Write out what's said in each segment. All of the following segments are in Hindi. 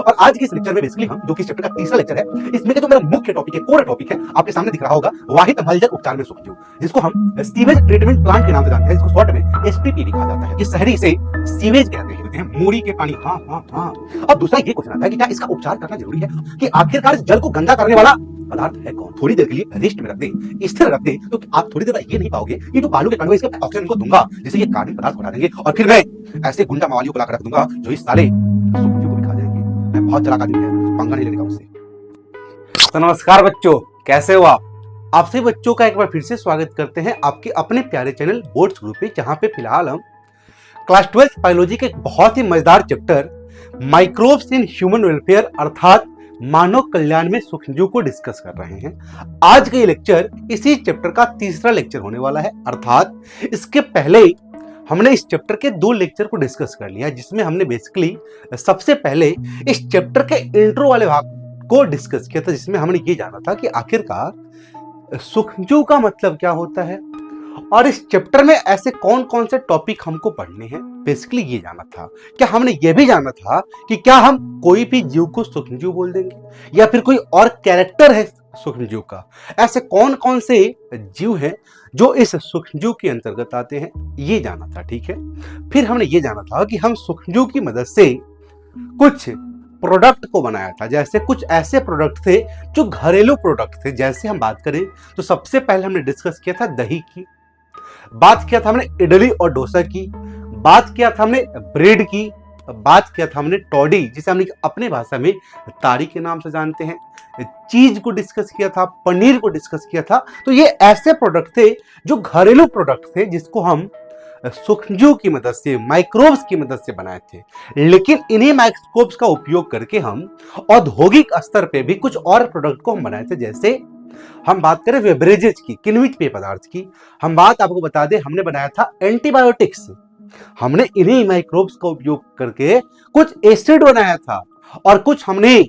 और आज के इस लेक्चर में बेसिकली हम जो कि चैप्टर का तीसरा लेक्चर है, इसमें जो मेरा मुख्य टॉपिक है, कोर टॉपिक है, आपके सामने दिख रहा होगा, वाहित मलजल उपचार में सूक्ष्मजीव, जिसको हम सीवेज ट्रीटमेंट प्लांट के नाम से जानते हैं, जिसको शॉर्ट में एसटीपीवी कहा जाता है। ये शहरी से सीवेज कहते हैं, मूड़ी के पानी। हाँ हाँ हाँ। अब दूसरा ये क्वेश्चन आता है कि क्या इसका उपचार करना जरूरी है, कि आखिरकार इस जल को गंदा करने वाला पदार्थ है कौन। थोड़ी देर के लिए रेस्ट में रख दें, स्थिर रख दें, तो आप थोड़ी देर बाद ये नहीं पाओगे कि जो बालू के कण इसके ऑक्सीजन को दूंगा, जिससे ये कार्बनिक पदार्थ बढ़ा देंगे, और फिर मैं ऐसे गुंडा मवालियों को लाकर रख दूंगा जो इस साले सूक्ष्मजीव को भी खा जाएंगे। मैं बहुत चालाक आदमी है, पंगा नहीं लेने का मुझसे। तो नमस्कार बच्चों, कैसे हो आप सभी बच्चों का एक बार फिर से स्वागत करते हैं आपके अपने प्यारे चैनल बोर्ड्स ग्रुप पे, जहां पे फिलहाल हम क्लास 12 बायोलॉजी के एक बहुत ही मजेदार chapter microbes in human welfare अर्थात मानव कल्याण में सूक्ष्मजीव को डिस्कस कर रहे हैं। आज का ये लेक्चर इसी चैप्टर का तीसरा लेक्चर होने वाला है, अर्थात इसके पहले हमने इस चैप्टर के 2 लेक्चर को डिस्कस कर लिया, जिसमें हमने बेसिकली सबसे पहले इस चैप्टर के इंट्रो वाले भाग को डिस्कस किया था, जिसमें हमने ये जाना था कि आखिरकार सूक्ष्मजीव का मतलब क्या होता है और इस चैप्टर में ऐसे कौन कौन से टॉपिक हमको पढ़ने हैं, बेसिकली ये जाना था। क्या हमने ये भी जाना था कि क्या हम कोई भी जीव को सूक्ष्मजीव बोल देंगे या फिर कोई और कैरेक्टर है सूक्ष्मजीव का, ऐसे कौन कौन से जीव हैं जो इस सूक्ष्मजीव के अंतर्गत आते हैं, ये जाना था। ठीक है, फिर हमने ये जाना था कि हम सूक्ष्मजीव की मदद से कुछ प्रोडक्ट को बनाया था, जैसे कुछ ऐसे प्रोडक्ट थे जो घरेलू प्रोडक्ट थे। जैसे हम बात करें तो सबसे पहले हमने डिस्कस किया था दही की, बात किया था हमने इडली और डोसा की, बात किया था हमने ब्रेड की, बात किया था हमने टॉडी, जिसे हम अपने भाषा में तारी के नाम से जानते हैं, चीज को डिस्कस किया था, पनीर को डिस्कस किया था। तो ये ऐसे प्रोडक्ट थे जो घरेलू प्रोडक्ट थे, जिसको हम सूक्ष्मजीव की मदद से, माइक्रोब्स की मदद से बनाए थे। लेकिन इन्हीं माइक्रोब्स का उपयोग करके हम औद्योगिक स्तर पे भी कुछ और प्रोडक्ट को हम बनाए थे। जैसे हम बात करें बेवरेजेस की, किण्वित पेय पदार्थ की, हम बात आपको बता दें हमने बनाया था एंटीबायोटिक्स। हमने इन्हीं माइक्रोब्स का उपयोग करके कुछ एसिड बनाया था और कुछ हमने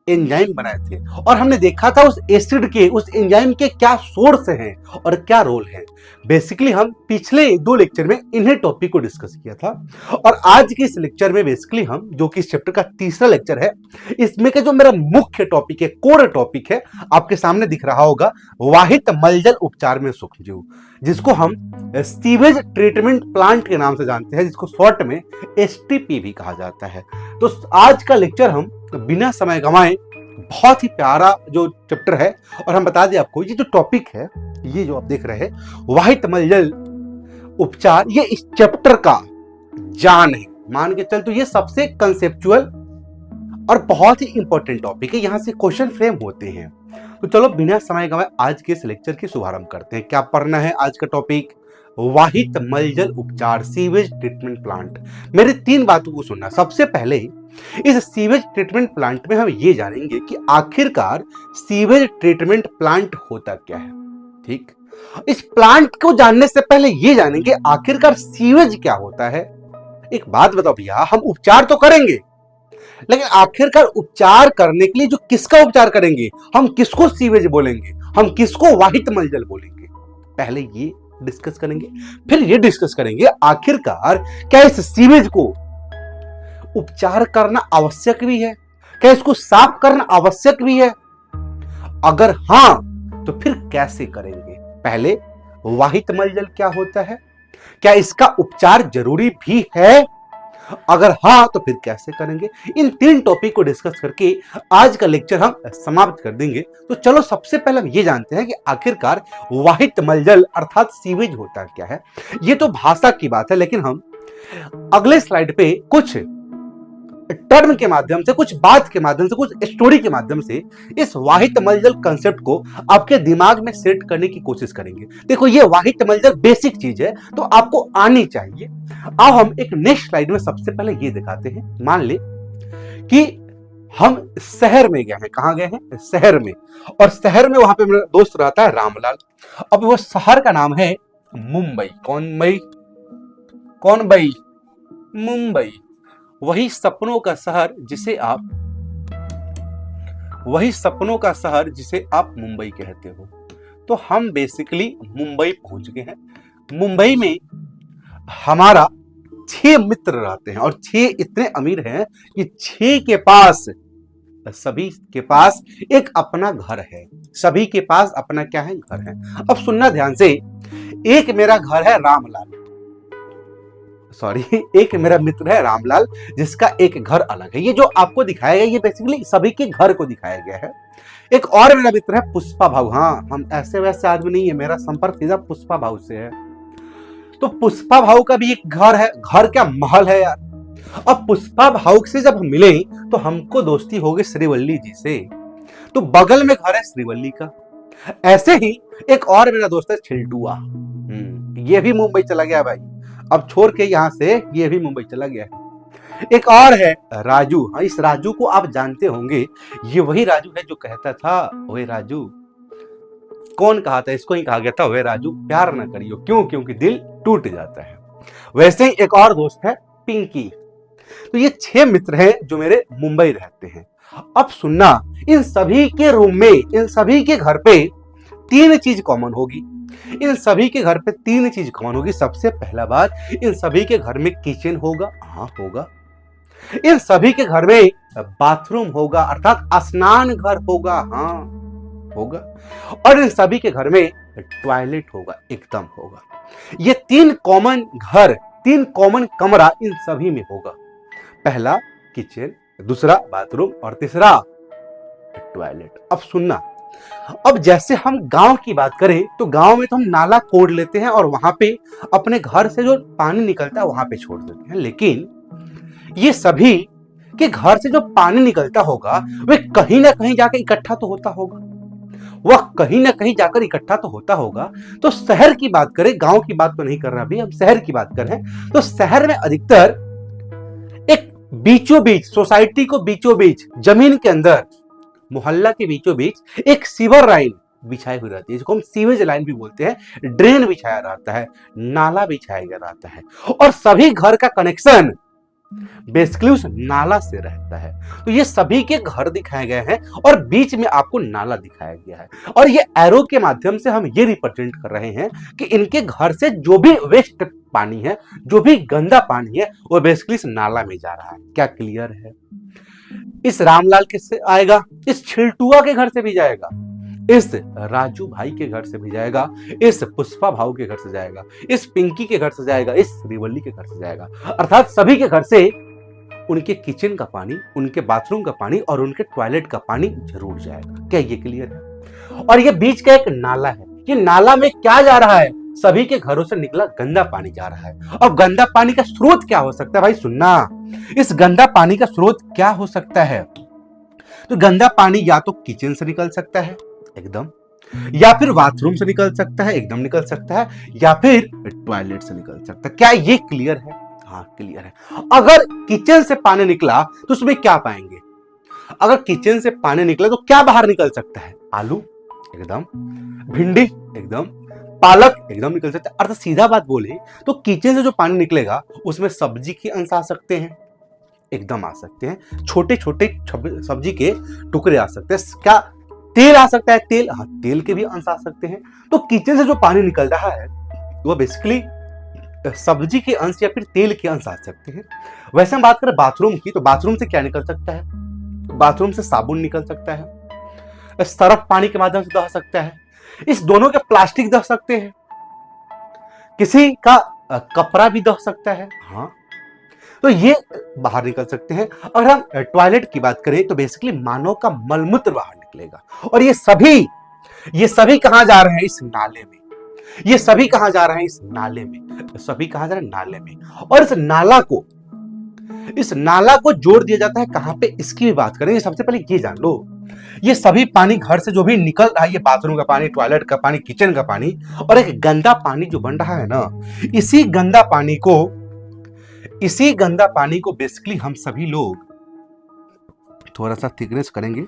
एंजाइम बनाए थे, और हमने देखा था उस एसिड के, उस एंजाइम के क्या सोर्स हैं और क्या रोल है। बेसिकली हम पिछले 2 लेक्चर में इन्हीं टॉपिक को डिस्कस किया था, और आज के इस लेक्चर में बेसिकली हम, जो कि इस चैप्टर का तीसरा लेक्चर है, इसमें का जो मेरा मुख्य टॉपिक है, कोर टॉपिक है, आपके सामने दिख रहा होगा, वाहित मलजल उपचार में सूक्ष्मजीव, जिसको हम सीवेज ट्रीटमेंट प्लांट के नाम से जानते हैं, जिसको शॉर्ट में एसटीपीवी कहा जाता है। तो आज का लेक्चर हम बिना समय गंवाए, बहुत ही प्यारा जो चैप्टर है, और हम बता दें आपको, ये जो टॉपिक है, ये जो आप देख रहे हैं वाहित मलजल उपचार, ये इस चैप्टर का जान है, मान के चल। तो ये सबसे कंसेप्चुअल और बहुत ही इंपॉर्टेंट टॉपिक है, यहां से क्वेश्चन फ्रेम होते हैं। तो चलो बिना समय गंवाए आज के इस लेक्चर की शुभारंभ करते हैं। क्या पढ़ना है आज का टॉपिक? वाहित मलजल उपचार, सीवेज ट्रीटमेंट प्लांट। मेरे 3 बातों को सुनना। सबसे पहले इस सीवेज ट्रीटमेंट प्लांट में हम ये जानेंगे कि आखिरकार सीवेज ट्रीटमेंट प्लांट होता क्या है। ठीक, इस प्लांट को जानने से पहले ये जानेंगे आखिरकार सीवेज क्या होता है। एक बात बताओ भैया, हम उपचार तो करेंगे, लेकिन आखिरकार उपचार करने के लिए जो किसका उपचार करेंगे, हम किसको सीवेज बोलेंगे, हम किसको वाहित मलजल बोलेंगे, पहले ये डिस्कस करेंगे। फिर ये डिस्कस करेंगे आखिरकार क्या इस सीवेज को उपचार करना आवश्यक भी है, क्या इसको साफ करना आवश्यक भी है, अगर हां तो फिर कैसे करेंगे। पहले वाहित मलजल क्या होता है, क्या इसका उपचार जरूरी भी है, अगर हां तो फिर कैसे करेंगे। इन 3 टॉपिक को डिस्कस करके आज का लेक्चर हम समाप्त कर देंगे। तो चलो सबसे पहले हम ये जानते हैं कि आखिरकार वाहित मलजल अर्थात सीवेज होता क्या है। ये तो भाषा की बात है, लेकिन हम अगले स्लाइड पे कुछ टर्म के माध्यम से, कुछ बात के माध्यम से, कुछ स्टोरी के माध्यम से इस वाहित मलजल कंसेप्ट को आपके दिमाग में सेट करने की कोशिश करेंगे। देखो, ये वाहित मलजल बेसिक चीज है, तो आपको आनी चाहिए। अब हम एक नेक्स्ट स्लाइड में सबसे पहले ये दिखाते हैं। मान ले कि हम शहर में गए हैं। कहां गए हैं? शहर में। और शहर में वहां पे मेरा दोस्त रहता है रामलाल। अब वो शहर का नाम है मुंबई। कौन भाई? कौन भाई? मुंबई। वही सपनों का शहर जिसे आप मुंबई कहते हो। तो हम बेसिकली मुंबई पहुंच गए हैं। मुंबई में हमारा 6 मित्र रहते हैं और 6 इतने अमीर हैं कि 6 के पास, सभी के पास एक अपना घर है। सभी के पास अपना क्या है? घर है। अब सुनना ध्यान से, एक मेरा घर है रामलाल, सॉरी, एक मेरा मित्र है रामलाल जिसका एक घर अलग है। ये जो आपको दिखाया गया ये बेसिकली सभी के घर को दिखाया गया है। एक और मेरा मित्र है पुष्पा भाऊ। हाँ, हम ऐसे वैसे आदमी नहीं है, मेरा संपर्क सीधा पुष्पा भाऊ से है। तो पुष्पा भाऊ का भी एक घर है, घर क्या महल है यार। अब पुष्पा भाऊ से जब हम मिले तो हमको दोस्ती हो गई श्रीवल्ली जी से, तो बगल में घर है श्रीवल्ली का। ऐसे ही एक और मेरा दोस्त है छिलटुआ, ये भी मुंबई चला गया भाई, अब छोड़ के यहां से ये भी मुंबई चला गया है। एक और है राजू। हाँ, इस राजू को आप जानते होंगे, ये वही राजू है जो कहता था ओए राजू, कौन कहा था? इसको ही कहा गया था ओए राजू प्यार ना करियो, क्यों? क्योंकि दिल टूट जाता है। वैसे ही एक और दोस्त है पिंकी। तो ये 6 मित्र हैं जो मेरे मुंबई रहते हैं। अब सुनना, इन सभी के रूम में, इन सभी के घर पे 3 चीज कॉमन होगी। इन सभी के घर पे 3 चीज कॉमन होगी। सबसे पहला बात, इन सभी के घर में किचन होगा। हाँ, होगा। इन सभी के घर में बाथरूम होगा, अर्थात स्नान घर होगा। हाँ, होगा। और इन सभी के घर में टॉयलेट होगा, एकदम होगा। ये 3 कॉमन घर, 3 कॉमन कमरा इन सभी में होगा। पहला किचन, दूसरा बाथरूम और तीसरा टॉयलेट। अब सुनना, अब जैसे हम गांव की बात करें तो गांव में तो हम नाला कोड़ लेते हैं और वहां पे अपने घर से जो पानी निकलता है वहां पे छोड़ देते हैं, लेकिन ये सभी के घर से जो पानी निकलता होगा वह कहीं ना कहीं जाकर इकट्ठा तो होता होगा। वह कहीं ना कहीं जाकर इकट्ठा तो होता होगा। तो शहर की बात करें, गांव की बात तो नहीं कर रहा अभी, हम शहर की बात कर रहे हैं। तो शहर में अधिकतर एक बीचों बीच, सोसाइटी को बीचों बीच, जमीन के अंदर, मोहल्ला के बीचों बीच एक सीवर लाइन बिछाई हुई रहती है, जिसको हम सीवेज लाइन भी बोलते हैं। ड्रेन बिछाया रहता है, नाला बिछाया गया रहता है, और सभी घर का कनेक्शन बेसिकली उस नाला से रहता है। तो ये सभी के घर दिखाए गए हैं और बीच में आपको नाला दिखाया गया है, और ये एरो के माध्यम से हम ये रिप्रेजेंट कर रहे हैं कि इनके घर से जो भी वेस्ट पानी है, जो भी गंदा पानी है, वो बेसिकली इस नाला में जा रहा है। क्या क्लियर है? इस रामलाल किससे आएगा? इस छिलटुआ के घर से भी जाएगा, इस राजू भाई के घर से भी जाएगा, इस पुष्पा भाऊ के घर से जाएगा, इस पिंकी के घर से जाएगा, इस श्रीवल्ली के घर से जाएगा। अर्थात सभी के घर से उनके किचन का पानी, उनके बाथरूम का पानी और उनके टॉयलेट का पानी जरूर जाएगा। क्या ये क्लियर है? और ये बीच का एक नाला है। ये नाला में क्या जा रहा है? सभी के घरों से निकला गंदा पानी जा रहा है। अब गंदा पानी का स्रोत क्या हो सकता है भाई? सुनना, इस गंदा पानी का स्रोत क्या हो सकता है? तो गंदा पानी या तो किचन से निकल सकता है एकदम, या फिर बाथरूम से निकल सकता है, एकदम निकल सकता है, या फिर टॉयलेट से निकल सकता है। क्या ये क्लियर है? हाँ, क्लियर है। अगर किचन से पानी निकला तो उसमें क्या पाएंगे? अगर किचन से पानी निकला तो क्या बाहर निकल सकता है? आलू एकदम, भिंडी एकदम, पालक एकदम निकल सकता है। अर्थात सीधा बात बोले तो किचन से जो पानी निकलेगा उसमें सब्जी के अंश आ सकते हैं, एकदम आ सकते हैं। छोटे छोटे सब्जी के टुकड़े आ सकते हैं। क्या तेल आ सकता है? तेल, हाँ, तेल के भी अंश आ सकते हैं। तो किचन से जो पानी निकल रहा है वो बेसिकली सब्जी के अंश या फिर तेल के अंश आ सकते हैं। वैसे हम बात करें बाथरूम की, तो बाथरूम से क्या निकल सकता है? बाथरूम से साबुन निकल सकता है, सरफ पानी के माध्यम से दह सकता है, इस दोनों के प्लास्टिक दह सकते हैं, किसी का कपड़ा भी दह सकता है। हाँ, तो ये बाहर निकल सकते हैं। अगर हम टॉयलेट की बात करें तो बेसिकली मानव का मलमूत्र बाहर निकलेगा, और ये सभी कहां जा रहे हैं? इस नाले में। ये सभी कहां जा रहे हैं? इस नाले में। सभी कहां जा रहे हैं? नाले में। और इस नाला को जोड़ दिया जाता है कहां पे? इसकी भी बात करें। सबसे पहले ये जान लो, ये सभी पानी घर से जो भी निकल रहा है, ये बाथरूम का पानी, टॉयलेट का पानी, किचन का पानी, और एक गंदा पानी जो बन रहा है ना, इसी गंदा पानी को बेसिकली हम सभी लोग थोड़ा सा थिकनेस करेंगे, और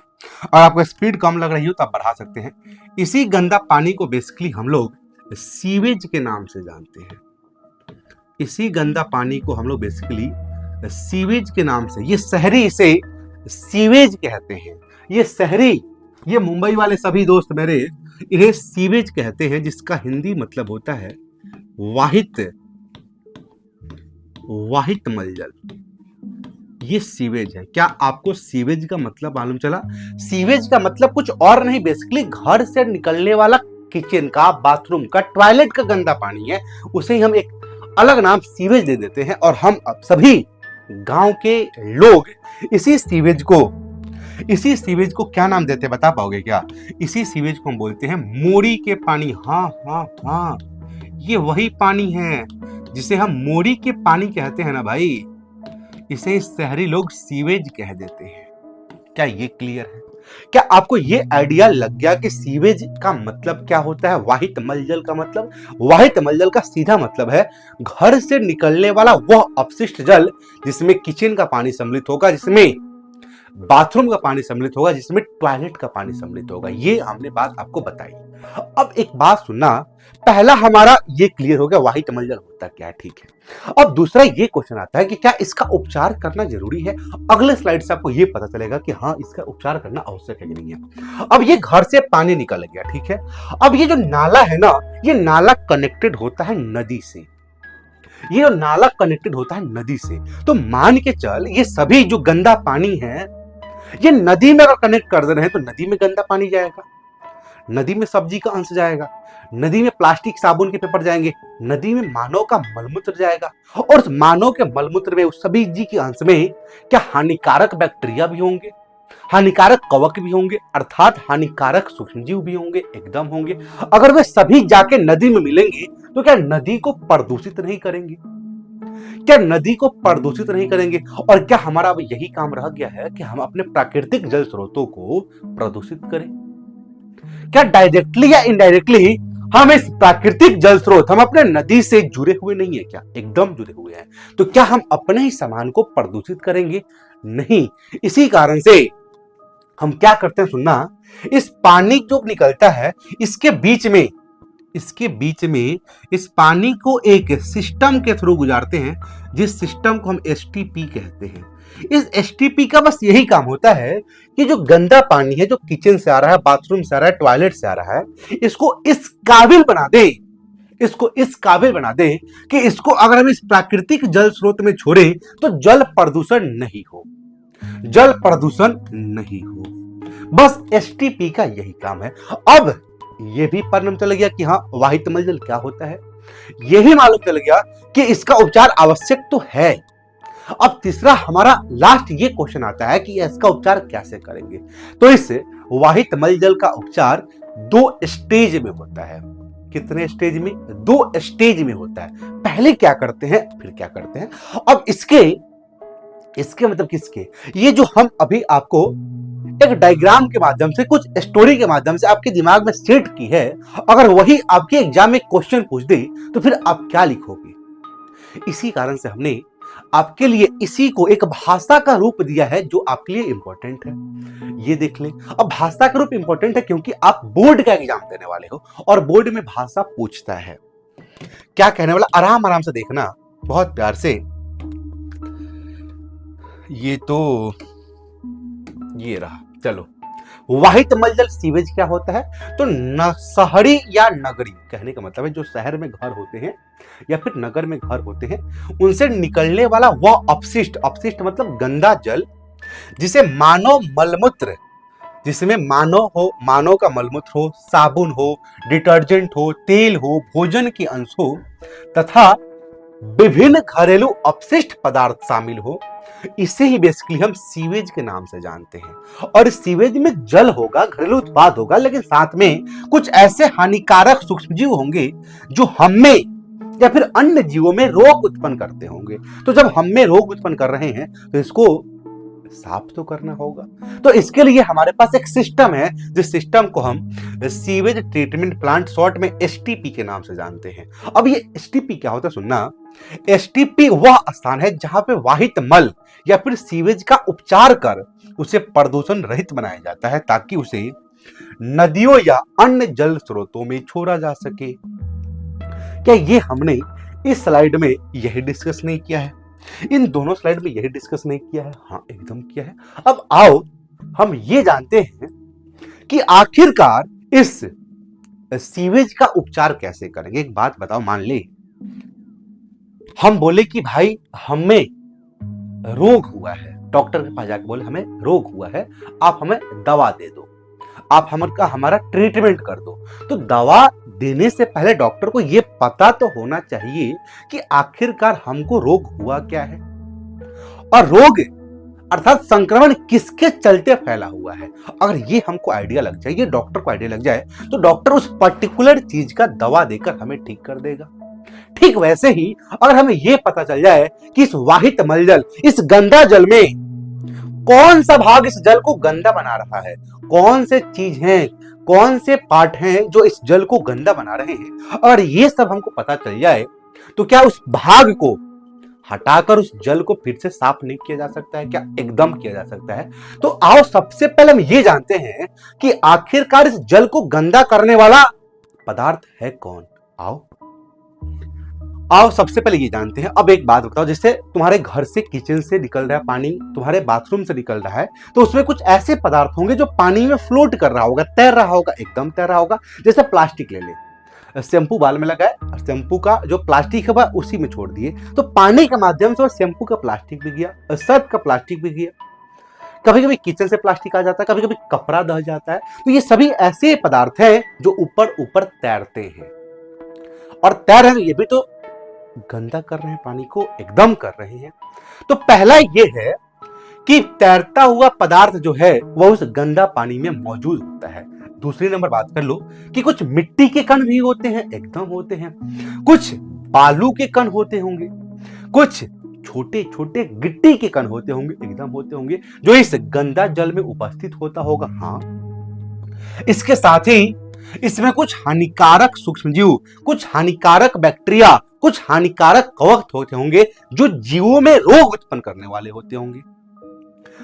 आपको स्पीड कम लग रही हो तो आप बढ़ा सकते हैं। इसी गंदा पानी को बेसिकली हम लोग सीवेज के नाम से जानते हैं। इसी गंदा पानी को हम लोग बेसिकली सीवेज के नाम से, ये शहरी इसे सीवेज कहते हैं। ये शहरी, ये मुंबई वाले सभी दोस्त मेरे, इन्हें सीवेज कहते हैं, जिसका हिंदी मतलब होता है वाहित मलजल, ये सीवेज है। क्या आपको सीवेज का मतलब मालूम चला? सीवेज का मतलब कुछ और नहीं, बेसिकली घर से निकलने वाला किचन का, बाथरूम का, टॉयलेट का गंदा पानी है, उसे ही हम एक अलग नाम सीवेज दे देते हैं। और हम अब सभी गांव के लोग इसी सीवेज को क्या नाम देते हैं बता पाओगे क्या? इसी सीवेज को हम बोलते हैं मोरी के पानी। हाँ हाँ हाँ, ये वही पानी है जिसे हम मोरी के पानी कहते हैं ना भाई, इसे शहरी लोग सीवेज कह देते हैं। क्या ये क्लियर है? क्या आपको ये आइडिया लग गया कि सीवेज का मतलब क्या होता है? वाहित मलजल का मतलब, वाहित मलजल का सीधा मतलब है घर से निकलने वाला वह अपशिष्ट जल जिसमें किचन का पानी सम्मिलित होगा, जिसमें बाथरूम का पानी सम्मिलित होगा, जिसमें टॉयलेट का पानी सम्मिलित होगा। ये हमने बात आपको बताई। अब एक बात सुनना, पहला हमारा ये क्लियर हो गया वाहित मलजल होता क्या है, ठीक है। अब दूसरा ये क्वेश्चन आता है कि क्या इसका उपचार करना जरूरी है? अगले स्लाइड से आपको ये पता चलेगा कि हाँ, इसका उपचार करना आवश्यक है कि नहीं है। अब ये घर से पानी निकल गया, ठीक है। अब ये जो नाला है ना, ये नाला कनेक्टेड होता है नदी से, ये नाला कनेक्टेड होता है नदी से। तो मान के चल, ये सभी जो गंदा पानी है ये नदी में अगर कनेक्ट कर दे रहे हैं तो नदी में गंदा पानी जाएगा, नदी में सब्जी का अंश जाएगा, नदी में प्लास्टिक साबुन के पेपर जाएंगे, नदी में मानव का मलमूत्र जाएगा, और उस मानव के मलमूत्र में, उस सभी जी के अंश में क्या हानिकारक बैक्टीरिया भी होंगे, हानिकारक कवक भी होंगे, अर्थात हानिकारक सूक्ष्मजीव भी होंगे, एकदम होंगे। अगर वे सभी जाके नदी में मिलेंगे तो क्या नदी को प्रदूषित नहीं करेंगे? क्या नदी को प्रदूषित नहीं करेंगे? और क्या हमारा अब यही काम रह गया है कि हम अपने प्राकृतिक जल स्रोतों को प्रदूषित करें? क्या डायरेक्टली या इनडायरेक्टली हम इस प्राकृतिक जल स्रोत, हम अपने नदी से जुड़े हुए नहीं है क्या? एकदम जुड़े हुए हैं। तो क्या हम अपने ही सामान को प्रदूषित करेंगे? नहीं। इसी कारण से हम क्या करते हैं, सुनना, इस पानी जो निकलता है इसके बीच में इस पानी को एक सिस्टम के थ्रू गुजारते हैं, जिस सिस्टम को हम एसटीपी कहते हैं। इस एसटीपी का बस यही काम होता है कि जो गंदा पानी है, जो किचन से आ रहा है, बाथरूम से आ रहा है, टॉयलेट से आ रहा है, इसको इस काबिल बना दे कि इसको अगर हम इस प्राकृतिक जल स्रोत में छोड़ें तो जल प्रदूषण नहीं हो। बस एसटीपी का यही काम है। अब ये भी मालूम चल गया कि हाँ, वाहित मलजल क्या होता है, ये भी मालूम चल गया कि इसका उपचार आवश्यक तो है। अब तीसरा हमारा लास्ट ये क्वेश्चन आता है कि इसका उपचार कैसे करेंगे। तो इस वाहित मलजल का उपचार 2 स्टेज में होता है। कितने स्टेज में? 2 स्टेज में होता है। पहले क्या करते हैं, फिर क्या करते हैं। अब इसके मतलब किसके, ये जो हम अभी आपको एक डायग्राम के माध्यम से, कुछ स्टोरी के माध्यम से आपके दिमाग में सेट की है, अगर वही आपके एग्जाम में क्वेश्चन पूछ दे तो फिर आप क्या लिखोगे? इसी कारण से हमने आपके लिए इसी को एक भाषा का रूप दिया है जो आपके लिए इंपॉर्टेंट है। ये देख लें। अब भाषा का रूप इंपॉर्टेंट है क्योंकि आप बोर्ड का एग्जाम देने वाले हो और बोर्ड में भाषा पूछता है। क्या कहने वाला, आराम आराम से देखना, बहुत प्यार से। ये रहा। चलो, वाहित मलजल सीवेज क्या होता है? तो शहरी या नगरी, कहने का मतलब है जो शहर में घर होते हैं या फिर नगर में घर होते हैं, उनसे निकलने वाला वह अपशिष्ट मतलब गंदा जल, जिसे जिसमें मानव का मलमूत्र हो, साबुन हो, डिटर्जेंट हो, तेल हो, भोजन के अंश हो तथा विभिन्न घरेलू अपशिष्ट पदार्थ शामिल हो, इसे ही बेसिकली हम सीवेज के नाम से जानते हैं। और इस सीवेज में जल होगा, घरेलू उत्पाद होगा, लेकिन साथ में कुछ ऐसे हानिकारक सूक्ष्मजीव होंगे जो हमें या फिर अन्य जीवों में रोग उत्पन्न करते होंगे। तो जब हम में रोग उत्पन्न कर रहे हैं तो इसको साफ तो करना होगा। तो इसके लिए हमारे पास एक सिस्टम है, जिस सिस्टम को हम सीवेज ट्रीटमेंट प्लांट, शॉर्ट में एसटीपी के नाम से जानते हैं। अब ये एसटीपी क्या होता है, सुनना। एसटीपी वह स्थान है जहां पे वाहित मल या फिर सीवेज का उपचार कर उसे प्रदूषण रहित बनाया जाता है, ताकि उसे नदियों या अन्य जल स्रोतों में छोड़ा जा सके। क्या ये हमने इस स्लाइड में यही डिस्कस नहीं किया है? इन दोनों स्लाइड में यही डिस्कस नहीं किया है? हाँ, एकदम किया है। अब आओ हम ये जानते हैं कि आखिरकार इस सीवेज का उपचार कैसे करेंगे। एक बात बताओ, मान ले हम बोले कि भाई हमें रोग हुआ है, डॉक्टर के पास जाके बोले हमें रोग हुआ है, आप हमें दवा दे दो, आप हमारा ट्रीटमेंट कर दो। तो दवा देने से पहले डॉक्टर को यह पता तो होना चाहिए कि आखिरकार हमको रोग हुआ क्या है, और रोग अर्थात संक्रमण किसके चलते फैला हुआ है। अगर ये हमको आइडिया लग जाए, ये डॉक्टर को आइडिया लग जाए, तो डॉक्टर उस पर्टिकुलर चीज का दवा देकर हमें ठीक कर देगा। ठीक वैसे ही अगर हमें यह पता चल जाए कि इस वाहित मलजल, इस गंदा जल में कौन सा भाग इस जल को गंदा बना रहा है, कौन से चीज हैं, कौन से पार्ट हैं जो इस जल को गंदा बना रहे हैं, और ये सब हमको पता चल जाए, तो क्या उस भाग को हटाकर उस जल को फिर से साफ नहीं किया जा सकता है? क्या एकदम किया जा सकता है? तो आओ सबसे पहले हम ये जानते हैं कि आखिरकार इस जल को गंदा करने वाला पदार्थ है कौन। आओ सबसे पहले ये जानते हैं। अब एक बात बताओ, जैसे तुम्हारे घर से, किचन से निकल रहा है पानी, तुम्हारे बाथरूम से निकल रहा है, तो उसमें कुछ ऐसे पदार्थ होंगे जो पानी में फ्लोट कर रहा होगा, तैर रहा होगा, एकदम तैर रहा होगा। जैसे प्लास्टिक ले ले, शैम्पू बाल में लगाए, शैम्पू का जो प्लास्टिक है वह उसी में छोड़ दिए, तो पानी के माध्यम से शैम्पू का प्लास्टिक भी गया, सर्फ का प्लास्टिक भी गया। कभी कभी किचन से प्लास्टिक आ जाता है, कभी कभी कपड़ा दह जाता है। तो ये सभी ऐसे पदार्थ हैं जो ऊपर ऊपर तैरते हैं, और तैर रहे हैं, ये भी तो गंदा कर रहे हैं, पानी को एकदम कर रहे हैं। तो पहला ये है कि तैरता हुआ पदार्थ जो है वह उस गंदा पानी में मौजूद होता है। दूसरी नंबर बात कर लो कि कुछ मिट्टी के कण भी होते हैं, एकदम होते हैं, कुछ बालू के कण होते होंगे, कुछ छोटे छोटे गिट्टी के कण होते होंगे, एकदम होते होंगे, जो इस गंदा जल में उपस्थित होता होगा। हाँ, इसके साथ ही इसमें कुछ हानिकारक सूक्ष्मजीव, कुछ हानिकारक बैक्टीरिया, कुछ हानिकारक कवक होते होंगे जो जीवों में रोग उत्पन्न करने वाले होते होंगे।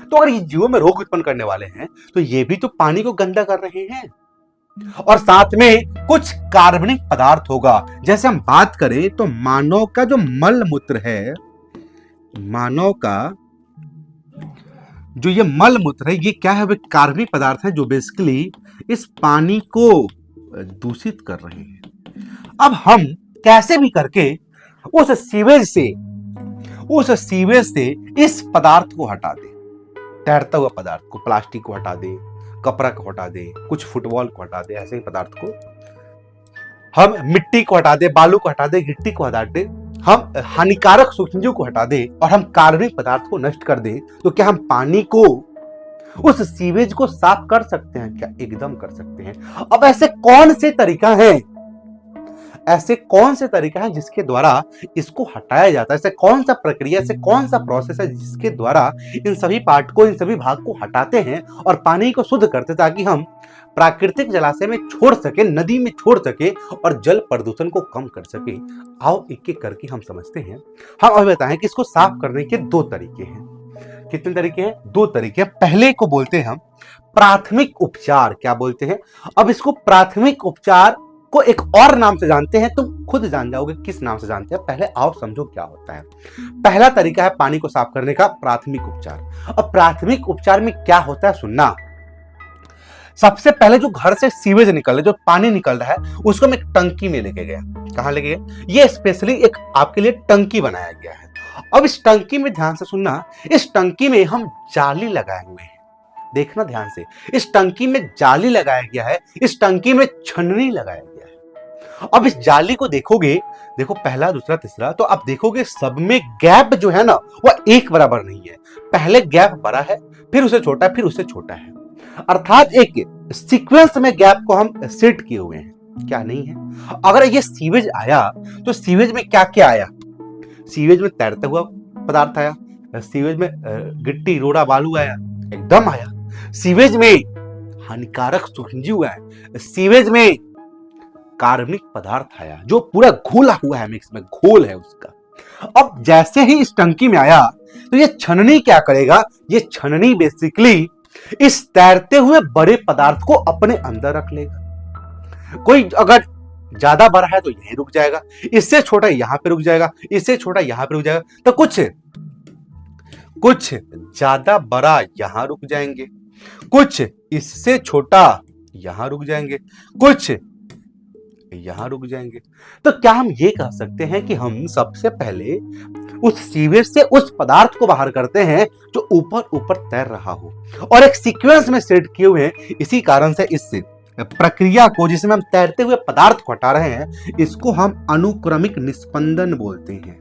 तो अगर ये जीवों में रोग उत्पन्न करने वाले हैं, तो ये भी तो पानी को गंदा कर रहे हैं। और साथ में कुछ कार्बनिक पदार्थ होगा। जैसे हम बात करें तो मानव का जो मल मूत्र है, मानव का जो ये मल मूत्र है, ये क्या है? वे कार्बनिक पदार्थ है जो बेसिकली इस पानी को दूषित कर रहे हैं। अब हम कैसे भी करके उस सीवेज से इस पदार्थ को हटा दें, तैरता हुआ पदार्थ को, प्लास्टिक को हटा दें, कपड़ा को हटा दें, कुछ फुटबॉल को हटा दें, ऐसे ही पदार्थ को हम मिट्टी को हटा दें, बालू को हटा दें, गिट्टी को हटा दें, हम हानिकारक सूक्ष्मजीव को हटा दें और हम कार्बनिक पदार्थ को नष्ट कर दें, तो क्या हम पानी को, उस सीवेज को साफ कर सकते हैं? क्या एकदम कर सकते हैं। अब ऐसे कौन से तरीका है जिसके द्वारा इसको हटाया जाता है? ऐसे कौन सा प्रक्रिया, ऐसे कौन सा प्रोसेस है जिसके द्वारा इन सभी पार्ट को, इन सभी भाग को हटाते हैं और पानी को शुद्ध करते, ताकि हम प्राकृतिक जलाशय में छोड़ सके, नदी में छोड़ सके और जल प्रदूषण को कम कर सके। आओ एक एक करके हम समझते हैं। हम अभी बताएं कि इसको साफ करने के दो तरीके हैं। कितने तरीके हैं? दो तरीके हैं। पहले को बोलते हैं हम प्राथमिक उपचार। क्या बोलते हैं? अब इसको प्राथमिक उपचार को एक और नाम से जानते हैं, तुम खुद जान जाओगे किस नाम से जानते हैं। पहले आओ समझो क्या होता है। पहला तरीका है पानी को साफ करने का, प्राथमिक उपचार। अब प्राथमिक उपचार में क्या होता है सुनना। सबसे पहले जो घर से सीवेज निकल रहा है, जो पानी निकल रहा है, उसको हम एक टंकी में लेके गया। कहां लेके गए? ये स्पेशली एक आपके लिए टंकी बनाया गया है। अब इस टंकी में ध्यान से सुनना, इस टंकी में हम जाली लगाए हुए हैं। देखना ध्यान से, इस टंकी में जाली लगाया गया है, इस टंकी में छन्नी लगाया गया है। अब इस जाली को देखोगे, देखो पहला, दूसरा, तीसरा, तो आप देखोगे सब में गैप जो है ना वह एक बराबर नहीं है। पहले गैप बड़ा है, फिर उससे छोटा है, फिर उससे छोटा है। अर्थात एक सीक्वेंस में गैप को हम सेट किए हुए हैं। क्या नहीं है? अगर ये सीवेज आया तो सीवेज में क्या क्या आया? सीवेज में तैरता हुआ पदार्थ आया, सीवेज में गिट्टी, रोड़ा, बालू आया, एकदम आया। सीवेज में हानिकारक सूक्ष्मजीव आए, सीवेज में कार्बनिक पदार्थ आया जो पूरा घोला हुआ है, मिक्स में घोल है उसका। अब जैसे ही इस टंकी में आया तो ये छननी क्या करेगा? ये छननी बेसिकली इस तैरते हुए बड़े पदार्थ को अपने अंदर रख लेगा। कोई अगर ज्यादा बड़ा है तो यहीं रुक जाएगा, इससे छोटा यहां पे रुक जाएगा, इससे छोटा यहां पे रुक जाएगा, तो कुछ ज्यादा बड़ा यहां रुक जाएंगे, कुछ इससे छोटा यहां रुक जाएंगे, कुछ यहाँ रुक जाएंगे। तो क्या हम ये कह सकते हैं कि हम सबसे पहले उस सीवेज से उस पदार्थ को बाहर करते हैं जो ऊपर ऊपर तैर रहा हो और एक सीक्वेंस में सेट किए हुए हैं। इसी कारण से इस प्रक्रिया को, जिसमें हम तैरते हुए पदार्थ को हटा रहे हैं, इसको हम अनुक्रमिक निस्पंदन बोलते हैं।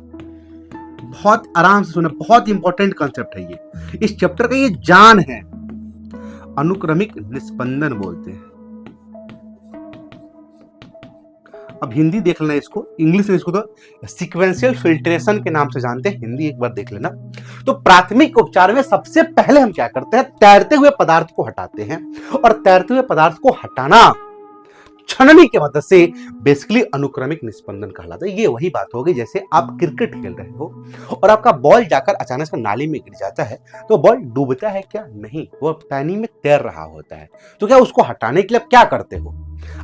बहुत आराम से सुना, बहुत इंपॉर्टेंट कंसेप्ट है ये, इस चैप्टर का ये जान है। अनुक्रमिक निस्पंदन बोलते हैं। अब हिंदी देख लेना इसको, इंग्लिश में इसको तो सीक्वेंशियल फिल्ट्रेशन के नाम से जानते हैं, हिंदी एक बार देख लेना। तो प्राथमिक उपचार में सबसे पहले हम क्या करते हैं, तैरते हुए पदार्थ को हटाते हैं, और तैरते हुए पदार्थ को हटाना छननी की मदद से बेसिकली अनुक्रमिक निस्पंदन कहलाता है। ये वही बात हो गई जैसे आप क्रिकेट खेल रहे हो और आपका बॉल जाकर अचानक से नाली में गिर जाता है, तो बॉल डूबता है क्या? नहीं, वो पानी में तैर रहा होता है। तो क्या उसको हटाने के लिए आप क्या करते हो?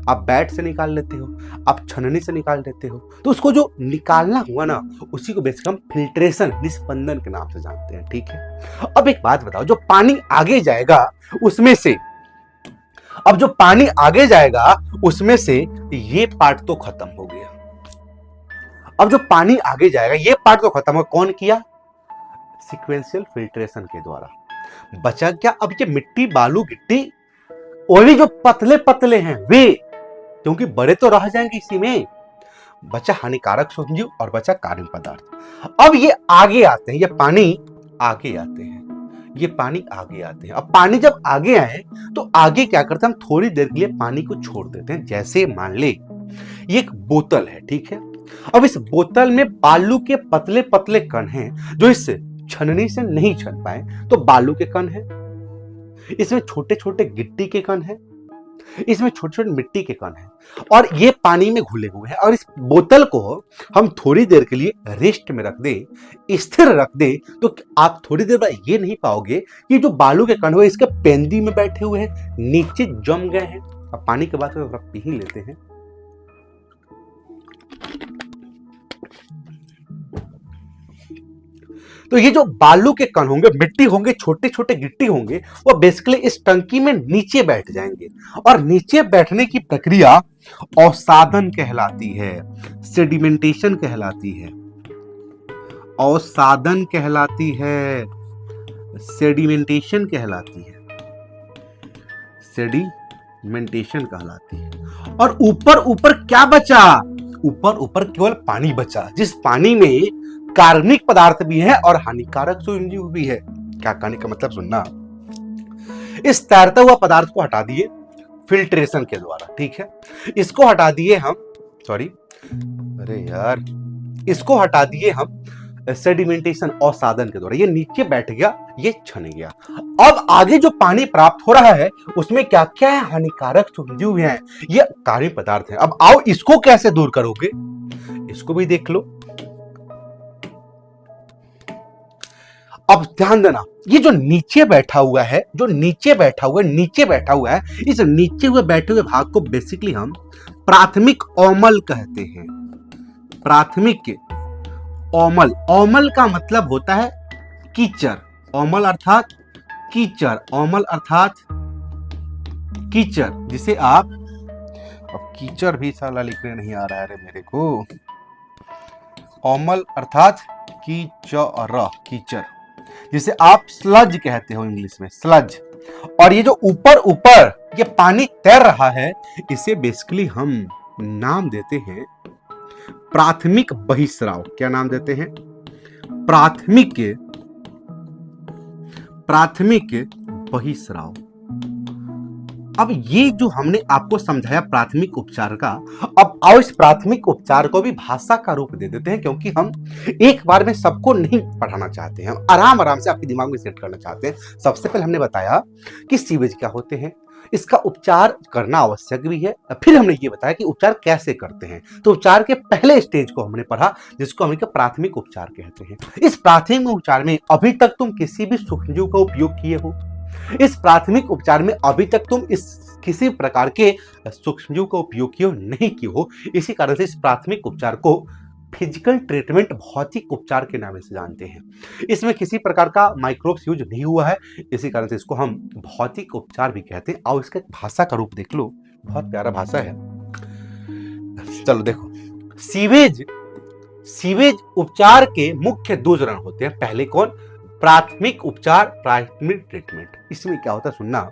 आप बैट से निकाल लेते हो, आप छननी से निकाल लेते हो। तो उसको जो निकालना हुआ ना, उसी को बेसिकली हम फिल्ट्रेशन, निस्पंदन के नाम से जानते हैं। ठीक है, अब एक बात बताओ, जो पानी आगे जाएगा उसमें से, अब जो पानी आगे जाएगा उसमें से ये पार्ट तो खत्म हो गया। अब जो पानी आगे जाएगा ये पार्ट तो खत्म हो, कौन किया? सीक्वेंशियल फिल्ट्रेशन के द्वारा। बचा क्या? अब ये मिट्टी, बालू, गिट्टी, और भी जो पतले पतले हैं वे, क्योंकि बड़े तो रह जाएंगे इसी में। बचा हानिकारक सूक्ष्मजीव और बचा कार्य पदार्थ। अब ये आगे आते हैं, ये पानी आगे आते हैं, ये पानी आगे आते हैं। अब पानी जब आगे आए तो आगे क्या करते हैं, हम थोड़ी देर के लिए पानी को छोड़ देते हैं। जैसे मान ले ये एक बोतल है, ठीक है। अब इस बोतल में बालू के पतले पतले कण हैं जो इस छननी से नहीं छन पाए, तो बालू के कण हैं, इसमें छोटे छोटे गिट्टी के कण हैं, इसमें छोटे छोटे मिट्टी के कण हैं, और ये पानी में घुले हुए हैं। और इस बोतल को हम थोड़ी देर के लिए रेस्ट में रख दें, स्थिर रख दें, तो आप थोड़ी देर बाद ये नहीं पाओगे कि जो बालू के कण हुए इसके पेंदी में बैठे हुए हैं, नीचे जम गए हैं। अब पानी के बाद तो पी ही लेते हैं। तो ये जो बालू के कण होंगे, मिट्टी होंगे, छोटे छोटे गिट्टी होंगे, वो बेसिकली इस टंकी में नीचे बैठ जाएंगे, और नीचे बैठने की प्रक्रिया अवसादन कहलाती है, सेडिमेंटेशन कहलाती है, अवसादन कहलाती है, सेडिमेंटेशन कहलाती है, सेडिमेंटेशन कहलाती है। और ऊपर ऊपर क्या बचा? ऊपर ऊपर केवल पानी बचा, जिस पानी में कार्बनिक पदार्थ भी है और हानिकारक सूक्ष्मजीव भी है। क्या कहने का मतलब सुनना, इस तैरता हुआ पदार्थ को हटा दिए फिल्ट्रेशन के द्वारा, ठीक है। इसको हटा दिए हम, इसको हटा दिए हम सेडिमेंटेशन और साधन के द्वारा। ये नीचे बैठ गया, ये छन गया। अब आगे जो पानी प्राप्त हो रहा है उसमें क्या क्या है? हानिकारक सूक्ष्मजीव हैं, ये कार्बनिक पदार्थ हैं। अब आओ इसको कैसे दूर करोगे, इसको भी देख लो। अब ध्यान देना, ये जो नीचे बैठा हुआ है, जो नीचे बैठा हुआ है, इस नीचे हुए बैठे हुए भाग को बेसिकली हम प्राथमिक ओमल कहते हैं। प्राथमिक ओमल, ओमल का मतलब होता है कीचड़, ओमल अर्थात कीचड़, ओमल अर्थात कीचड़, जिसे आप, अब कीचड़ भी साला लिखने नहीं आ रहा है रे मेरे को, ओमल अर्थात कीचड़, कीचड़, जिसे आप स्लज कहते हो इंग्लिश में, स्लज। और ये जो ऊपर ऊपर ये पानी तैर रहा है, इसे बेसिकली हम नाम देते हैं प्राथमिक बहिस्राव। क्या नाम देते हैं? प्राथमिक बहिस्राव। अब ये जो हमने आपको समझाया प्राथमिक उपचार का, अब आओ इस प्राथमिक उपचार को भी भाषा का रूप दे देते हैं, क्योंकि हम एक बार में सबको नहीं पढ़ाना चाहते हैं, हम आराम आराम से आपके दिमाग में सेट करना चाहते हैं। सबसे पहले हमने बताया कि सीवेज क्या होते हैं, इसका उपचार करना आवश्यक भी है। फिर हमने ये बताया कि उपचार कैसे करते हैं। तो उपचार के पहले स्टेज को हमने पढ़ा, जिसको हम प्राथमिक उपचार कहते हैं। इस प्राथमिक उपचार में अभी तक तुम किसी भी सूक्ष्मजीव का उपयोग किए हो? इस प्राथमिक उपचार में अभी तक तुम इस किसी प्रकार के सूक्ष्मजीव का उपयोग किए हो? नहीं किए हो। इसी कारण से इस प्राथमिक उपचार को फिजिकल ट्रीटमेंट, भौतिक उपचार के नाम से जानते हैं। इसमें किसी प्रकार का माइक्रोब्स यूज नहीं हुआ है, इसी कारण से इसको हम भौतिक उपचार भी कहते हैं। आओ इसका भाषा का रूप देख लो, बहुत प्यारा भाषा है। चलो देखो, सीवेज उपचार के मुख्य 2 चरण होते हैं। पहले कौन? प्राथमिक उपचार, प्राथमिक ट्रीटमेंट। इसमें क्या होता है सुनना,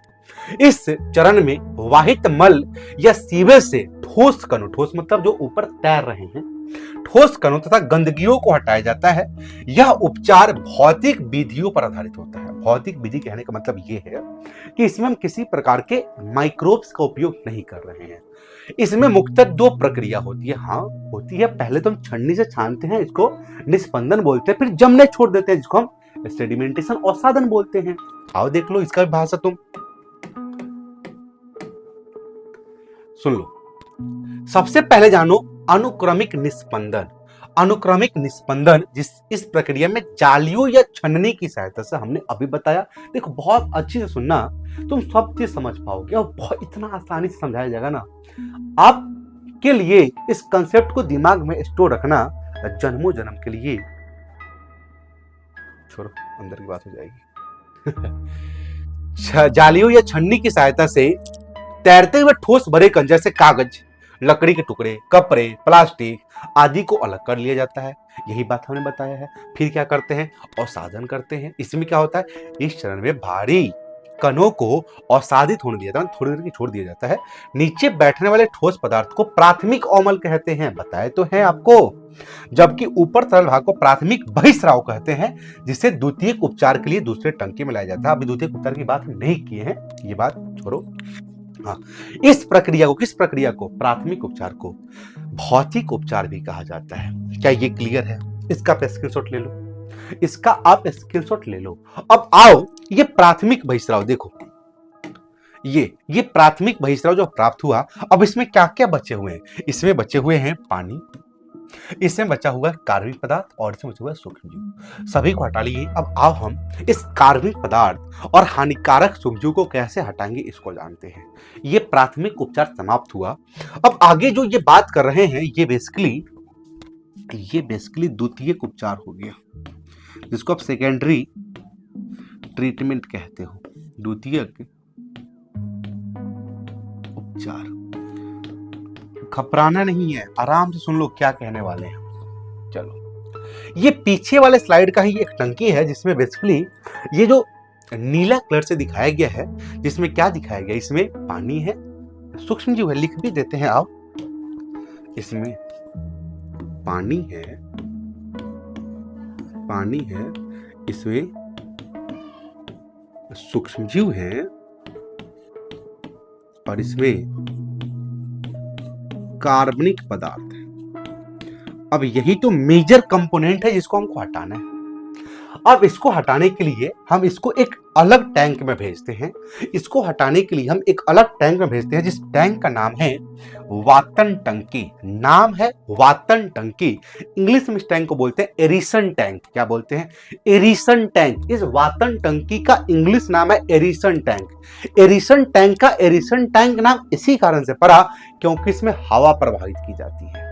इस चरण में वाहित मल या सीवेज से ठोस कणों, ठोस मतलब जो ऊपर तैर रहे हैं, ठोस कणों तथा गंदगियों को हटाया जाता है। यह उपचार भौतिक विधियों पर आधारित होता है। भौतिक विधि कहने का मतलब यह है कि इसमें हम किसी प्रकार के माइक्रोब्स का उपयोग नहीं कर रहे हैं। इसमें मुख्यतः 2 प्रक्रिया होती है। हाँ होती है, पहले तो हम छन्नी से छानते हैं, इसको निस्पंदन बोलते हैं, फिर जमने छोड़ देते हैं, जिसको हम सेडिमेंटेशन अवसादन बोलते हैं। आओ देख लो इसका भी भाषा तुम सुन लो। सबसे पहले जानो अनुक्रमिक निस्पंदन। अनुक्रमिक निस्पंदन इस प्रक्रिया में जालियों या छन्नी की सहायता से, हमने अभी बताया। देखो बहुत अच्छी से सुनना, तुम सब चीज समझ पाओगे और बहुत इतना आसानी से समझाया जाएगा ना। आपके लिए इस कंसेप्ट को दिमाग में स्टोर रखना जन्मों जन्म के लिए। छोड़ो, अंदर की बात हो जाएगी। जालियों या छन्नी की सहायता से तैरते हुए ठोस बड़े कण जैसे कागज, लकड़ी के टुकड़े, कपड़े, प्लास्टिक आदि को अलग कर लिया जाता है। यही बात हमने बताया है। फिर क्या करते हैं? अवसादन करते हैं। इसमें क्या होता है? इस चरण में भारी कणों को अवसादित होने दिया जाता है, थोड़ी देर की छोड़ दिया जाता है। नीचे बैठने वाले ठोस पदार्थ को प्राथमिक अम्ल कहते हैं, बताए तो है आपको। जबकि ऊपर तरल भाग को प्राथमिक बहिस्राव कहते हैं, जिसे द्वितीयक उपचार के लिए दूसरे टंकी में लाया जाता है। अभी द्वितीयक उपचार की बात नहीं किए हैं, ये बात छोड़ो। हाँ, इस प्रक्रिया को, किस प्रक्रिया को? प्राथमिक उपचार को भौतिक उपचार भी कहा जाता है। क्या ये क्लियर है? इसका आप स्क्रीनशॉट ले लो, इसका आप स्क्रीनशॉट ले लो। अब आओ, ये प्राथमिक बहिस्राव देखो, ये प्राथमिक बहिस्राव जो प्राप्त हुआ, अब इसमें क्या क्या बचे हुए हैं? इसमें बचे हुए हैं पानी, इसमें बचा हुआ कार्बनिक पदार्थ और इसमें बचा हुआ सूक्ष्मजीव। सभी को हटा लिए। अब आओ हम इस कार्बनिक पदार्थ और हानिकारक सूक्ष्मजीव को कैसे हटाएंगे इसको जानते हैं। ये प्राथमिक उपचार समाप्त हुआ। अब आगे जो ये बात कर रहे हैं, ये बेसिकली द्वितीयक उपचार हो गया, जिसको आप सेकेंडरी ट्रीटमेंट कहते हो। द्वितीयक उपचार, घबराना नहीं है, आराम से सुन लो क्या कहने वाले हैं। चलो, ये पीछे वाले स्लाइड का ही एक टंकी है, जिसमें बेसिकली ये जो नीला कलर से दिखाया गया है, जिसमें क्या दिखाया गया? इसमें पानी है, सूक्ष्मजीव है, लिख भी देते हैं आप। इसमें पानी है, इसमें सूक्ष्मजीव है और इसमें कार्बनिक पदार्थ है। अब यही तो मेजर कंपोनेंट है जिसको हमको हटाना है। अब इसको हटाने के लिए हम इसको एक अलग टैंक में भेजते हैं। इसको हटाने के लिए हम एक अलग टैंक में भेजते हैं, जिस टैंक का नाम है वातन टंकी। नाम है वातन टंकी। इंग्लिश में इस टैंक को बोलते हैं एरिसन टैंक। क्या बोलते हैं? Arisen tank. इस वातन टंकी का इंग्लिश नाम है एरिसन टैंक। एरिसन टैंक का एरिसन टैंक नाम इसी कारण से पड़ा क्योंकि इसमें हवा प्रवाहित की जाती है।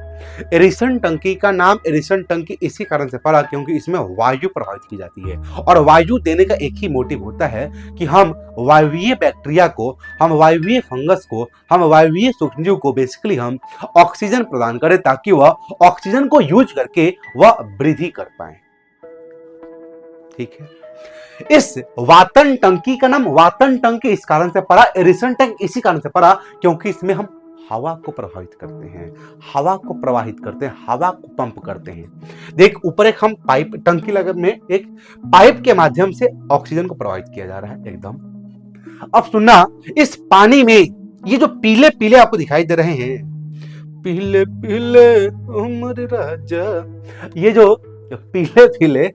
एरिसन टंकी का नाम एरिसन टंकी इसी कारण से पड़ा क्योंकि इसमें वायु प्रवाहित की जाती है। और वायु देने का एक ही मोटिव होता है कि हम वायवीय बैक्टीरिया को, हम वायवीय फंगस को, हम वायवीय सूक्ष्मजीव को बेसिकली हम ऑक्सीजन प्रदान करें, ताकि वह ऑक्सीजन को यूज करके वह वृद्धि कर पाए। ठीक है, इस वातन टंकी का नाम वातन टंकी इस कारण से पड़ा, एरिसन टैंक इसी कारण से पड़ा क्योंकि इसमें हम हवा को प्रभावित करते हैं, हवा को प्रवाहित करते हैं, हवा को पंप करते हैं। देख, ऊपर एक हम पाइप, टंकी लगे में एक पाइप के माध्यम से ऑक्सीजन को प्रवाहित किया जा रहा है एकदम। अब सुनना, इस पानी में ये जो पीले पीले आपको दिखाई दे रहे हैं, पीले पीले उम्र राजा, ये जो पीले पीले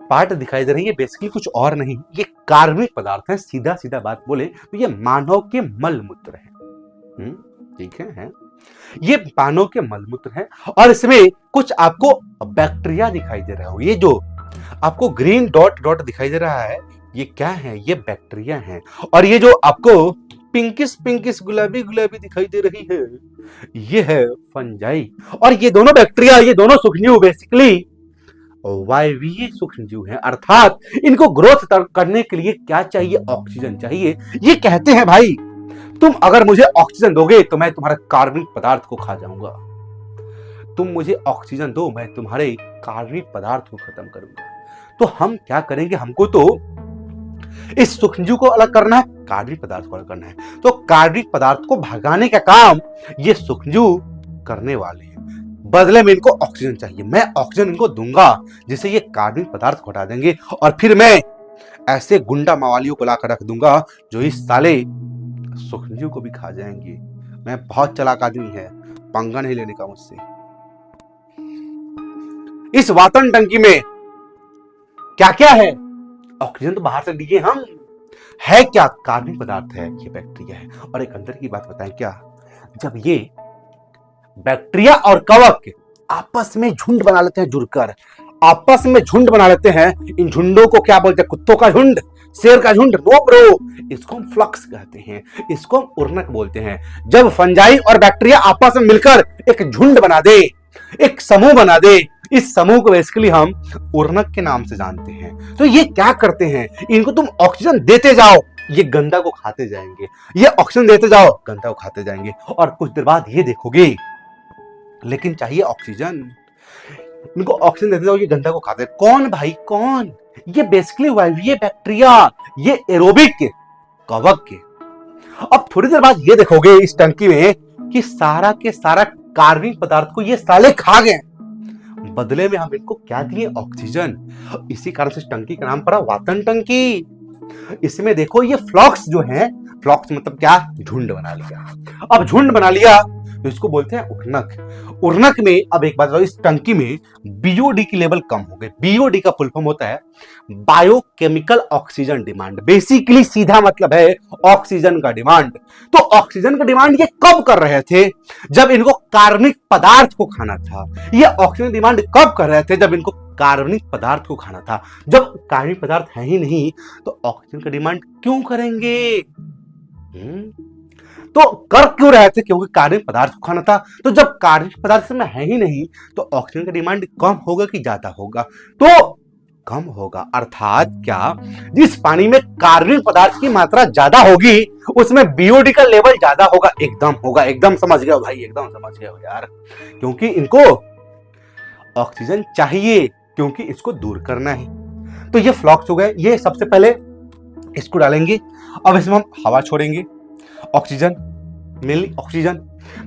पार्ट दिखाई दे रही है, बेसिकली कुछ और नहीं, ये कार्बनिक पदार्थ है। सीधा सीधा बात बोले तो ये मानव के मल मूत्र है। ठीक है, ये मानव के मलमूत्र है और इसमें कुछ आपको बैक्टीरिया दिखाई दे रहा हो। ये जो आपको ग्रीन डॉट डॉट दिखाई दे रहा है, ये क्या है? ये बैक्टीरिया है। और ये जो आपको पिंकिश पिंकिश गुलाबी गुलाबी दिखाई दे रही है, ये है फंजाई। और ये दोनों बैक्टीरिया, ये दोनों सूक्ष्मजीव बेसिकली वायवीय सूक्ष्मजीव हैं, अर्थात इनको ग्रोथ करने के लिए क्या चाहिए? ऑक्सीजन चाहिए। ये कहते हैं भाई, तुम अगर मुझे ऑक्सीजन दोगे तो मैं तुम्हारा कार्बनिक पदार्थ को खा जाऊंगा। तुम मुझे ऑक्सीजन दो, मैं तुम्हारे कार्बनिक पदार्थ को खत्म करूंगा। तो हम क्या करेंगे, हमको तो इस सूक्ष्मजीव को अलग करना है, कार्बनिक पदार्थ को अलग करना है। तो कार्बनिक पदार्थ को भगाने का काम ये सूक्ष्मजीव करने वाले हैं। बदले में इनको ऑक्सीजन चाहिए, मैं ऑक्सीजन इनको दूंगा जिससे ये कार्बनिक पदार्थ को हटा देंगे, और फिर मैं ऐसे गुंडा मवालियों को लाकर रख दूंगा जो इस साले सूक्ष्मजीव को भी खा जाएंगे। मैं बहुत चालाक आदमी है, पंगा नहीं लेने का मुझसे। इस वातन टंकी में क्या क्या है, ऑक्सीजन तो बाहर से लिए हम, है क्या, कार्बनिक पदार्थ है, ये बैक्टीरिया है। और एक अंदर की बात बताएं क्या, जब ये बैक्टीरिया और कवक आपस में झुंड बना लेते हैं, जुड़कर आपस में झुंड बना लेते हैं, इन झुंडों को क्या बोलते हैं, कुत्तों का झुंड, शेर का झुंड, नो ब्रो, इसको हम फ्लक्स कहते हैं, इसको हम उर्नक बोलते हैं। जब फंजाई और बैक्टीरिया आपस में मिलकर एक झुंड बना दे, एक समूह बना दे, इस समूह को बेसिकली हम उर्नक के नाम से जानते हैं। तो ये क्या करते हैं, इनको तुम ऑक्सीजन देते जाओ, ये गंदा को खाते जाएंगे, ये ऑक्सीजन देते जाओ, गंदा को खाते जाएंगे, और कुछ देर बाद ये देखोगे, लेकिन चाहिए ऑक्सीजन, इनको ऑक्सीजन देते जाओ, ये गंदा को खाते। कौन भाई, कौन, ये बेसिकली वायवीय बैक्टीरिया, ये एरोबिक कवक के। अब थोड़ी देर बाद ये देखोगे इस टंकी में कि सारा के सारा कार्बनिक पदार्थ को ये साले खा गए, बदले में हम इनको क्या दिए, ऑक्सीजन। इसी कारण से टंकी का नाम पड़ा वातन टंकी। इसमें देखो ये फ्लॉक्स जो है, फ्लॉक्स मतलब क्या, झुंड बना लिया। अब झुंड बना लिया तो इसको बोलते हैं उर्नक। उर्नक में अब एक बात बताओ, इस टंकी में बीओडी की लेवल कम हो गई। बीओडी का फुल फॉर्म होता है बायोकेमिकल ऑक्सीजन डिमांड, बेसिकली सीधा मतलब है ऑक्सीजन का डिमांड। तो ऑक्सीजन का डिमांड ये कब कर रहे थे, जब इनको कार्बनिक पदार्थ को खाना था। ये ऑक्सीजन डिमांड कब कर रहे थे, जब इनको कार्बनिक पदार्थ को खाना था। जब कार्बनिक पदार्थ है ही नहीं तो ऑक्सीजन का डिमांड क्यों करेंगे, तो कर क्यों रहे थे, क्योंकि कार्बनिक पदार्थ को खाना था। तो जब कार्बनिक पदार्थ में है ही नहीं तो ऑक्सीजन का डिमांड कम होगा कि ज्यादा होगा, तो कम होगा। अर्थात क्या, जिस पानी में कार्बनिक पदार्थ की मात्रा ज्यादा होगी उसमें बीओडी का लेवल ज्यादा होगा, एकदम होगा, एकदम समझ गए भाई, एकदम समझ गए यार, क्योंकि इनको ऑक्सीजन चाहिए, क्योंकि इसको दूर करना है। तो ये फ्लॉक्स हो गए, ये सबसे पहले इसको डालेंगे। अब इसमें हम हवा छोड़ेंगे, oxygen, mainly oxygen,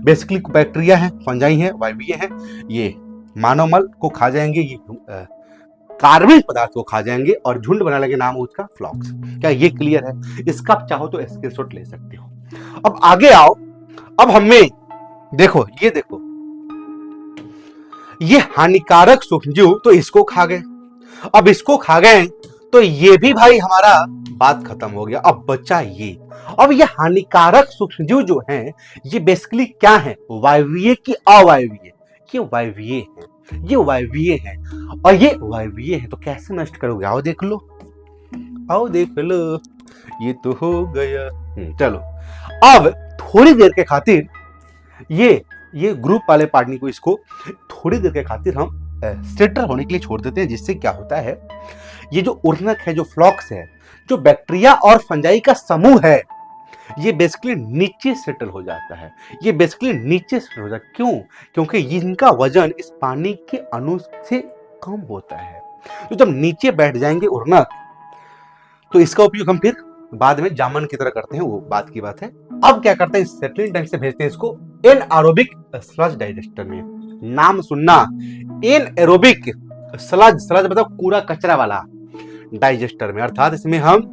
basically bacteria है, फंजाई है, वायवीय है, ये मानवमल को खा जाएंगे, ये कार्बनिक पदार्थ को खा जाएंगे, और झुंड बना लेंगे, नाम उसका फ्लॉक्स। क्या ये क्लियर है? इसका आप चाहो तो स्क्रीनशॉट ले सकते हो। अब आगे आओ, अब हमें देखो, ये देखो, ये हानिकारक सूक्ष्मजीव तो इसको खा गए। अब इसको खा गए तो ये भी भाई हमारा बात खत्म हो गया। अब बचा ये, अब ये हानिकारक सूक्ष्मजीव जो हैं ये बेसिकली क्या है, वायवीय की अवायवीय, ये वायवीय है, ये वायवीय है, और ये वायवीय है। तो कैसे नष्ट करोगे, आओ देख लो, आओ देख लो, ये तो हो गया। चलो अब थोड़ी देर के खातिर ये ग्रुप वाले पार्टनर को, इसको थोड़ी देर के खातिर हम स्टेटर होने के लिए छोड़ देते हैं, जिससे क्या होता है, ये जो उर्नक है, जो फ्लॉक्स है, जो बैक्टीरिया और फंजाई का समूह है, ये बेसिकली नीचे सेटल हो जाता है। ये बेसिकली नीचे सेटल हो जाता है, क्यों? क्योंकि इनका वजन इस पानी के अणु से कम होता है। तो जब नीचे बैठ जाएंगे उर्नक, तो इसका उपयोग हम फिर बाद में जामन की तरह करते हैं, वो बात की बात है। अब क्या करते हैं, सेटलिंग टैंक से भेजते हैं इसको एनएरोबिक स्लज डाइजेस्टर में। नाम सुनना, एनएरोबिक स्लज, स्लज मतलब कूड़ा कचरा वाला, डाइजेस्टर में। अर्थात इसमें हम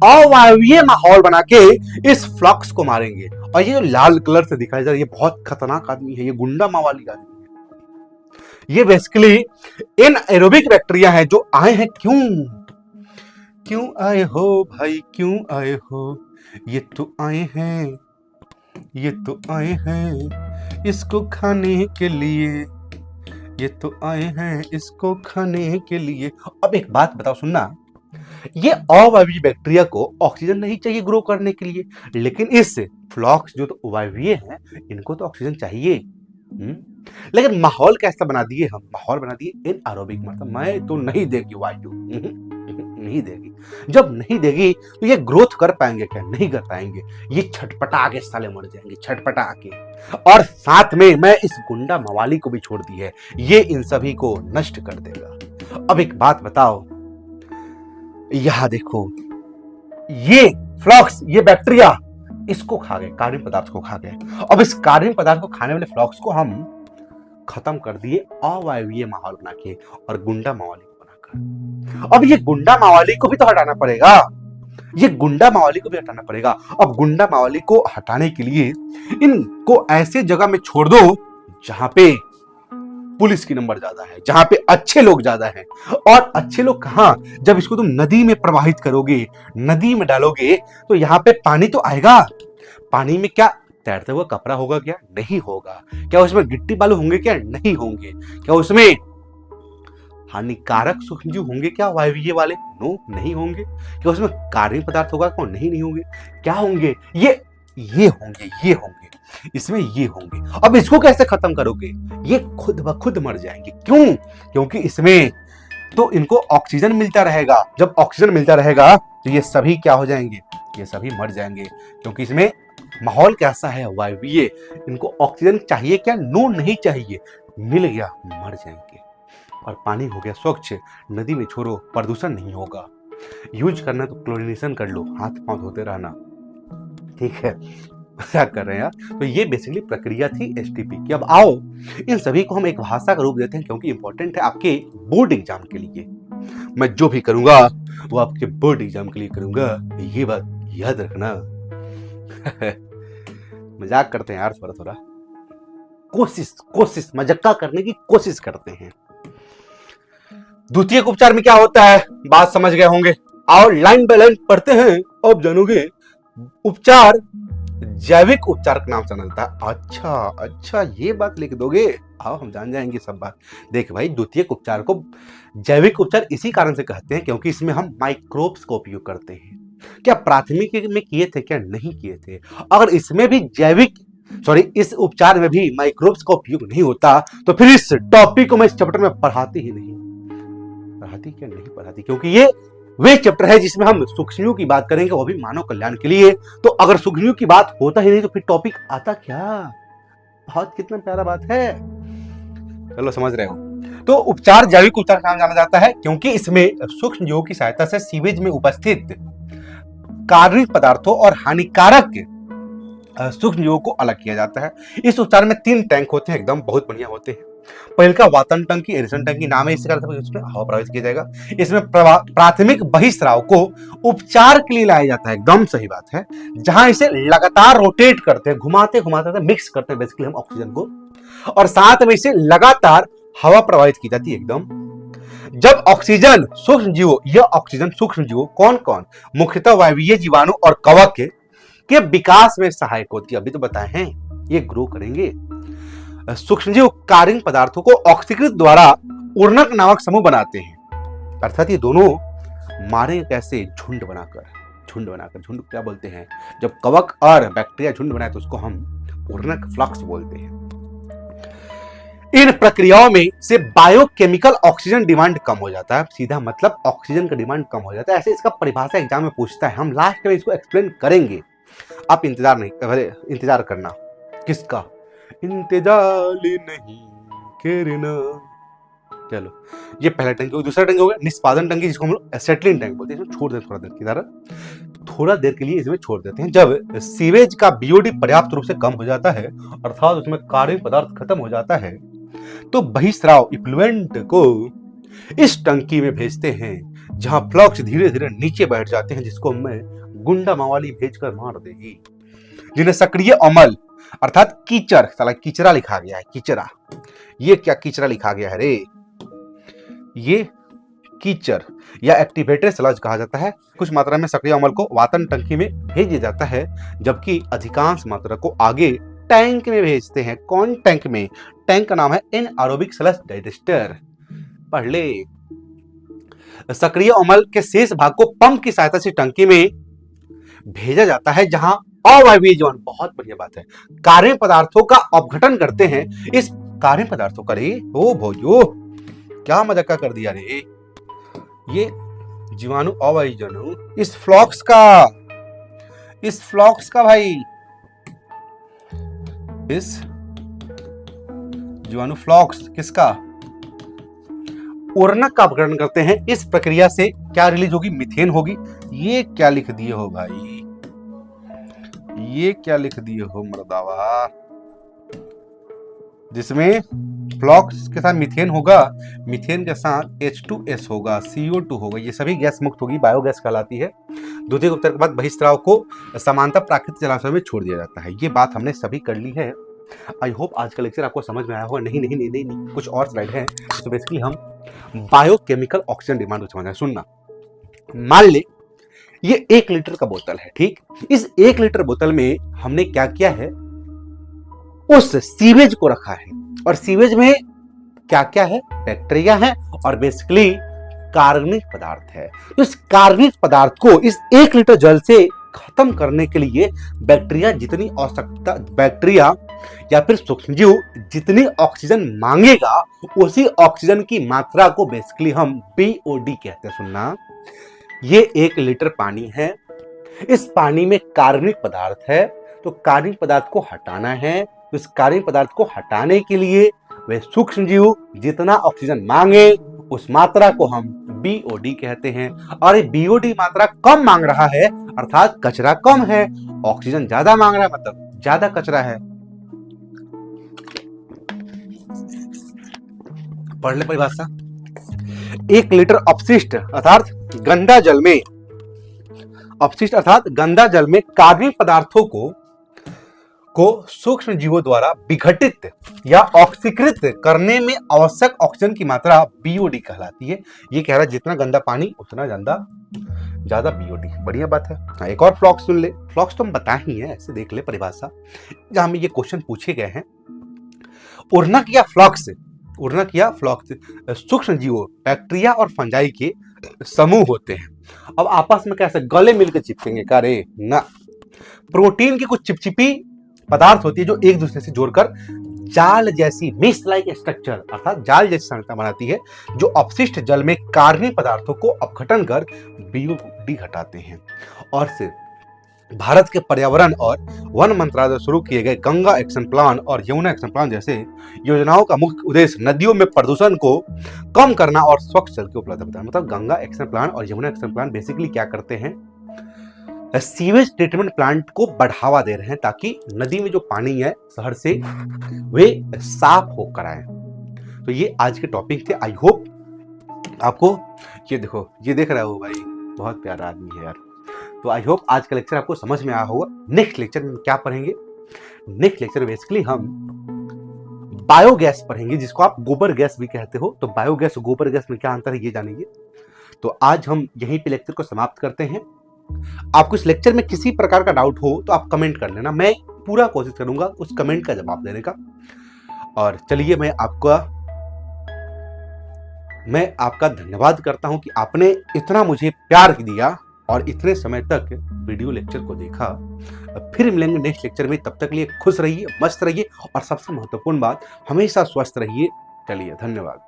अवायवीय माहौल बना के इस फ्लक्स को मारेंगे। और ये जो लाल कलर से दिखाई जा रहा है, ये बहुत खतरनाक आदमी है, ये गुंडा मावाली आदमी है। ये बेसिकली एनएरोबिक बैक्टीरिया है जो आए हैं, क्यों आए हो भाई, क्यों आए हो, ये तो आए हैं, ये तो आए हैं इसको खाने के लिए, ये तो आए हैं इसको खाने के लिए। अब एक बात बताओ, सुनना, ये अवायवीय बैक्टीरिया को ऑक्सीजन नहीं चाहिए ग्रो करने के लिए, लेकिन इस फ्लॉक्स जो तो वायवीय हैं, इनको तो ऑक्सीजन चाहिए। लेकिन माहौल कैसा बना दिए हम, माहौल बना दिए एनएरोबिक, मतलब मैं तो नहीं देगी वायु। नहीं देगी। जब नहीं देगी तो ये ग्रोथ कर पाएंगे क्या? नहीं कर पाएंगे। ये छटपटा के साले मर जाएंगे, छटपटा के। और साथ में मैं इस गुंडा मवाली को भी छोड़ दी है, ये इन सभी को नष्ट कर देगा। अब एक बात बताओ, यहां देखो, ये फ्लॉक्स, ये बैक्टीरिया इसको खा गए, कार्बनिक पदार्थ को खा गए। अब इस कार्बनिक पदार्थ को खाने वाले फ्लॉक्स को हम खत्म कर दिए अवायवीय माहौल बना के और गुंडा मवाली को बनाकर। अब ये गुंडा मवाली को भी तो हटाना पड़ेगा, ये गुंडा मवाली को भी हटाना पड़ेगा। अब गुंडा मवाली को हटाने के लिए इनको ऐसे जगह में छोड़ दो जहां पे पुलिस की नंबर ज्यादा है, जहां पे अच्छे लोग ज्यादा हैं। और अच्छे लोग कहां? जब इसको तुम नदी में प्रवाहित करोगे, नदी में डालोगे, तो यहां पे पानी तो आएगा। पानी में क्या तैरते हुआ कपड़ा होगा क्या? नहीं होगा। क्या उसमें गिट्टी बालू होंगे क्या? नहीं होंगे। क्या उसमें हानिकारक सूक्ष्मजीव होंगे क्या? वायवीय वाले? नो, नहीं होंगे। क्या उसमें कार्बनिक पदार्थ होगा? कौन? नहीं होंगे। क्या होंगे? ये होंगे, ये होंगे, इसमें ये होंगे। अब इसको कैसे खत्म करोगे? ये खुद ब खुद मर जाएंगे। क्यों? क्योंकि इसमें तो इनको ऑक्सीजन मिलता रहेगा। जब ऑक्सीजन मिलता रहेगा तो ये सभी क्या हो जाएंगे? ये सभी मर जाएंगे। क्योंकि इसमें माहौल कैसा है? वायवीय। इनको ऑक्सीजन चाहिए क्या? नो, नहीं चाहिए। मिल गया, मर जाएंगे। और पानी हो गया स्वच्छ, नदी में छोड़ो, प्रदूषण नहीं होगा। यूज करना तो क्लोरिनेशन कर लो, हाथ पांव धोते रहना, ठीक है? क्या कर रहे हैं यार? तो ये बेसिकली प्रक्रिया थी एसटीपी की। अब आओ, इन सभी को हम एक भाषा का रूप देते हैं, क्योंकि इंपॉर्टेंट है आपके बोर्ड एग्जाम के लिए। मैं जो भी करूंगा वो आपके बोर्ड एग्जाम के लिए करूंगा, ये बात याद रखना। मजाक करते हैं यार, थोड़ा थोड़ा कोशिश मजाक करने की कोशिश करते हैं। द्वितीयक उपचार में क्या होता है? बात समझ गए होंगे। और लाइन बाय लाइन पढ़ते हैं, अब जानोगे। उपचार जैविक उपचार का नाम से चलता है। अच्छा, ये बात लिख दोगे? आओ हम जान जाएंगे सब बात। देख भाई, द्वितीयक उपचार को जैविक उपचार इसी कारण से कहते हैं क्योंकि इसमें हम माइक्रोब्स का उपयोग करते हैं। क्या प्राथमिक में किए थे? क्या नहीं किए थे? अगर इसमें भी इस उपचार में भी माइक्रोब्स का उपयोग नहीं होता तो फिर इस टॉपिक को मैं इस चैप्टर में पढ़ाती ही नहीं। पढ़ाती क्योंकि ये वे चैप्टर है जिसमें हम सूक्ष्मजीवों की बात करेंगे, वो भी मानव कल्याण के लिए। तो अगर सूक्ष्मजीवों की बात होता ही नहीं तो फिर टॉपिक आता क्या? बहुत कितना प्यारा बात है। चलो समझ रहे हो। तो उपचार जैविक उपचार का नाम जाना जाता है क्योंकि इसमें सूक्ष्मजीवों की सहायता से सीवेज में उपस्थित कार्बनिक पदार्थों और हानिकारक सूक्ष्मजीवों को अलग किया जाता है। इस उपचार में 3 टैंक होते हैं, एकदम बहुत बढ़िया होते हैं। पहले का वातन टंकी, एरिसन टंकी नाम है, इससे इसमें हवा प्रवाहित किया जाएगा। इसमें प्राथमिक बहिस्राव को उपचार के लिए लाया जाता है, एकदम सही बात है। जहां इसे लगातार रोटेट करते हैं, घुमाते मिक्स करते हैं बेसिकली हम ऑक्सीजन को, और साथ में इसे लगातार हवा प्रवाहित की जाती है एकदम। जब ऑक्सीजन सूक्ष्मजीवों कौन? मुख्यतः वायवीय जीवाणु और कवक के विकास में सहायक होती है। अभी तो बताए हैं, ये ग्रो करेंगे। सूक्ष्मजीव कार्बनिक पदार्थों को ऑक्सीकृत द्वारा उर्णक नामक समूह बनाते हैं। अर्थात ये दोनों मारे कैसे? झुंड बनाकर। झुंड क्या बोलते हैं? जब कवक और बैक्टीरिया झुंड बनाए तो उसको हम उर्णक फ्लक्स बोलते हैं। इन प्रक्रियाओं में से बायोकेमिकल ऑक्सीजन डिमांड कम हो जाता है। सीधा मतलब ऑक्सीजन का डिमांड कम हो जाता है। ऐसे इसका परिभाषा एग्जाम में पूछता है, हम लास्ट में इसको एक्सप्लेन करेंगे। आप इंतजार करना। किसका? इंतजार नहीं करना। चलो, ये पहला टंकी हो, दूसरा टंकी हो गया निष्पादन टंकी, जिसको हम लोग एसेटिलीन टैंक बोलते हैं। इसमें छोड़ दें थोड़ा देर के लिए इसमें छोड़ देते हैं। जब सीवेज का बीओडी पर्याप्त रूप से कम हो जाता है, अर्थात उसमें कार्बनिक पदार्थ खत्म हो जाता है, तो बहिस्राव इफ्लुएंट को इस टंकी में भेजते हैं, जहां फ्लक्स धीरे धीरे नीचे बैठ जाते हैं, जिसको मैं गुंडा मवाली भेजकर मार देगी। जिन्हें सक्रिय अमल अर्थात कीचड़, साला कीचड़ा लिखा गया है, कीचड़ा। ये क्या कीचड़ा लिखा गया है रे? ये कीचड़ या एक्टिवेटेड स्लज कहा जाता है। कुछ मात्रा में सक्रिय अमल को वातन टंकी में भेज दिया जाता है, जबकि अधिकांश मात्रा को आगे टैंक में भेजते हैं। कौन टैंक में? टैंक का नाम है एनारोबिक स्लज डाइजेस्टर। पढ़ ले। सक्रिय अमल के शेष भाग को पंप की सहायता से टंकी में भेजा जाता है, जहां अवायवीय जीवाणु, बहुत बढ़िया बात है, कार्बनिक पदार्थों का अपघटन करते हैं। इस कार्बनिक पदार्थों का रे ओ भोजो क्या मजाक कर दिया रे। ये जीवाणु अवैजनु इस फ्लॉक्स का भाई, इस जीवाणु फ्लॉक्स किसका, उर्नक का अपघटन करते हैं। इस प्रक्रिया से क्या रिलीज होगी, मीथेन होगी। ये क्या लिख दिए हो भाई, ये क्या लिख दिए हो मर्दावा, जिसमें फ्लॉक्स के साथ मीथेन होगा, मीथेन के साथ H2S होगा, CO2 होगा, ये सभी गैस मुक्त होगी, बायोगैस कहलाती है। द्वितीय उपचार के बाद बहिस्राव को समानता प्राकृतिक जलाशय में छोड़ दिया जाता है। ये बात हमने सभी कर ली है। आई होप आज का लेक्चर आपको समझ में आया होगा। नहीं, कुछ और स्लाइड है। तो बेसिकली हम बायोकेमिकल ऑक्सीजन डिमांड को समझना। सुनना, मान ले ये 1 लीटर का बोतल है, ठीक। इस 1 लीटर बोतल में हमने क्या किया है, उस सीवेज को रखा है, और सीवेज में क्या क्या है, बैक्टीरिया है और बेसिकली कार्बनिक पदार्थ है। तो इस कार्बनिक पदार्थ को इस 1 लीटर जल से खत्म करने के लिए बैक्टीरिया जितनी आवश्यकता, बैक्टीरिया या फिर सूक्ष्मजीव जितनी ऑक्सीजन मांगेगा, उसी ऑक्सीजन की मात्रा को बेसिकली हम BOD कहते हैं। सुनना, ये 1 लीटर पानी है, इस पानी में कार्बनिक पदार्थ है, तो कार्बनिक पदार्थ को हटाना है। तो इस कार्बनिक पदार्थ को हटाने के लिए वे सूक्ष्मजीव जितना ऑक्सीजन मांगे, उस मात्रा को हम BOD कहते हैं। और ये BOD मात्रा कम मांग रहा है, अर्थात कचरा कम है, ऑक्सीजन ज्यादा मांग रहा है, मतलब ज्यादा कचरा है। पढ़ ले परिभाषा। 1 लीटर अपशिष्ट अर्थात गंदा जल में, अपशिष्ट अर्थात गंदा जल में कार्बनिक पदार्थों को सूक्ष्म जीवों द्वारा विघटित या ऑक्सीकृत करने में आवश्यक ऑक्सीजन की मात्रा BOD कहलाती है। ये कह रहा है जितना गंदा पानी उतना ज्यादा BOD। बढ़िया बात है। हाँ, एक और फ्लॉक्स सुन ले। फ्लॉक्स तो हम बता ही है, ऐसे देख ले परिभाषा, जहां में ये क्वेश्चन पूछे गए हैं। उर्नक या फ्लॉक्स सूक्ष्म जीवों, बैक्टीरिया और फंजाई के समूह होते हैं। अब आपस में कैसे गले मिलकर चिपकेंगे, का रे ना। प्रोटीन की कुछ चिपचिपी पदार्थ होती है जो एक दूसरे से जोड़कर जाल जैसी मिस लाइक स्ट्रक्चर अर्थात जाल जैसी संरचना बनाती है, जो अपशिष्ट जल में कार्बनिक पदार्थों को अपघटन कर BOD घटाते हैं। और सिर्फ भारत के पर्यावरण और वन मंत्रालय द्वारा शुरू किए गए गंगा एक्शन प्लान और यमुना एक्शन प्लान जैसे योजनाओं का मुख्य उद्देश्य नदियों में प्रदूषण को कम करना और स्वच्छ जल की उपलब्धता बताना। मतलब गंगा एक्शन प्लान और यमुना एक्शन प्लान बेसिकली क्या करते हैं, सीवेज ट्रीटमेंट प्लांट को बढ़ावा दे रहे हैं ताकि नदी में जो पानी है शहर से वे साफ होकर आए। तो ये आज के टॉपिक थे। आई होप आपको, ये देखो, ये देख रहे हो भाई, बहुत प्यारा आदमी है यार। तो आई होप आज का लेक्चर आपको समझ में आया होगा। नेक्स्ट लेक्चर में क्या पढ़ेंगे, नेक्स्ट लेक्चर बेसिकली हम बायोगैस पढ़ेंगे, जिसको आप गोबर गैस भी कहते हो। तो बायोगैस और गोबर गैस में क्या अंतर है ये जानेंगे। तो आज हम यहीं पे लेक्चर को समाप्त करते हैं। आपको इस लेक्चर में किसी प्रकार का डाउट हो तो आप कमेंट कर लेना, मैं पूरा कोशिश करूंगा उस कमेंट का जवाब देने का। और चलिए, मैं आपका धन्यवाद करता हूं कि आपने इतना मुझे प्यार दिया और इतने समय तक वीडियो लेक्चर को देखा। फिर मिलेंगे नेक्स्ट लेक्चर में, तब तक के लिए खुश रहिए, मस्त रहिए और सबसे महत्वपूर्ण बात, हमेशा स्वस्थ रहिए। चलिए, धन्यवाद।